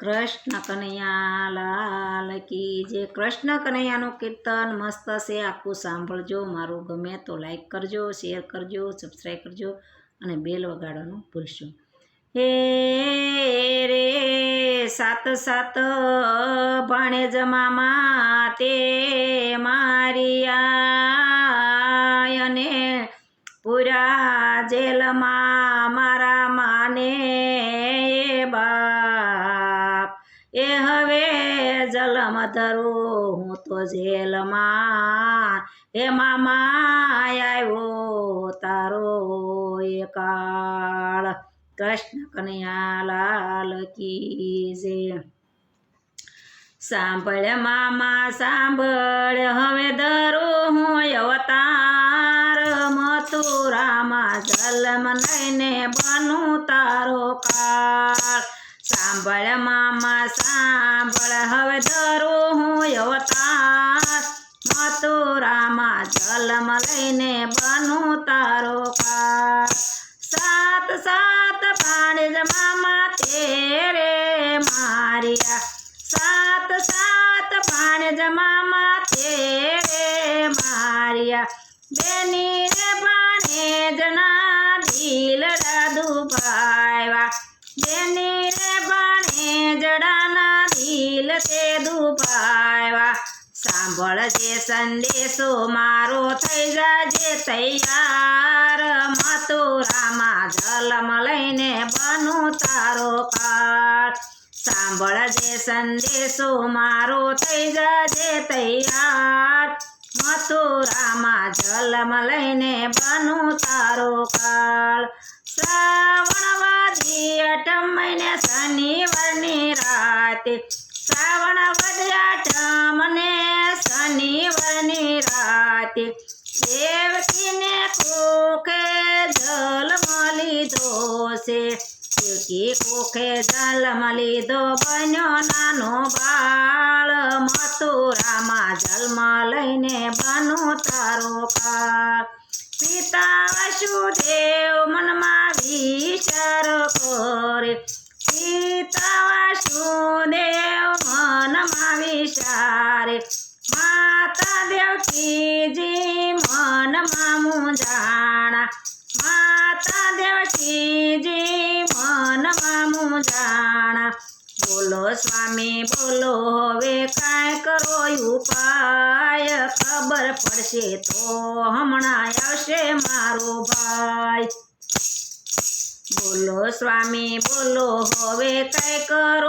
કૃષ્ણ કનૈયા લાલ કી જે કૃષ્ણ કનૈયાનું કીર્તન મસ્ત છે, આખું સાંભળજો. મારું ગમે તો લાઈક કરજો, શેર કરજો, સબસ્ક્રાઈબ કરજો અને બેલ વગાડવાનું ભૂલશો. હે રે સાત સાત ભાણેજ મામા તે મારિયા અને પૂરા જેલમાં મારા માને એ હવે જલમ ધરું હું તો જેલમાં. હે મામા આવ્યો તારો એ કાળ. કૃષ્ણ કનૈયા લાલ કી જય. સાંભળ મામા સાંભળ, હવે ધરું હું અવતાર. મથુરામાં જન્મ લઈને બનું તારો કાળ. સાંભળ મામા સાંભળ, હવે ધરું હું અવતાર. મથુરામાં જન્મ લઈને બનું તારો કાળ. સાત સાત ભાણેજ મામા તેરે મારિયા. સાત સાત ભાણેજ મામા તેરે મારિયા. બેની રે ભાણેજના દિલડા દુભાવ્યા. બેની રે ભાણેજડાના દિલ તે દુભાવ્યા. સાંભળજે સંદેશો મારો, થઈ જાજે તૈયાર. મથુરામાં જન્મ લઈને બનું તારો કાળ. સાંભળજે સંદેશો મારો, થઈ જાજે તૈયાર. મથુરામાં જન્મ લઈને બનું તારો કાળ. શ્રાવણ વધી 8 મહિને શનિવારની રાતે. શ્રાવણ વધી 8 મને શનિવારની રાતે. દેવકીને કોખે જન્મ લીધો છે. દેવકી કોખે જન્મ લીધો, બન્યો નાનો બાળ. મથુરામાં જન્મ લઈને બનું તારો કાળ. પિતા વાસુદેવ મનમાં વિચાર કરે. પિતા વાસુદેવ મનમાં વિચારે. માતા દેવકીજી મનમાં મૂંઝાણા. માતા દેવકીજી મનમાં મૂંઝાણા. બોલો સ્વામી બોલો, હવે કાંઈ કરો ઉપાય. ખબર પડશે તો હમણાં આવશે મારો ભાઈ. બોલો સ્વામી બોલો, હવે કાંઈ કરો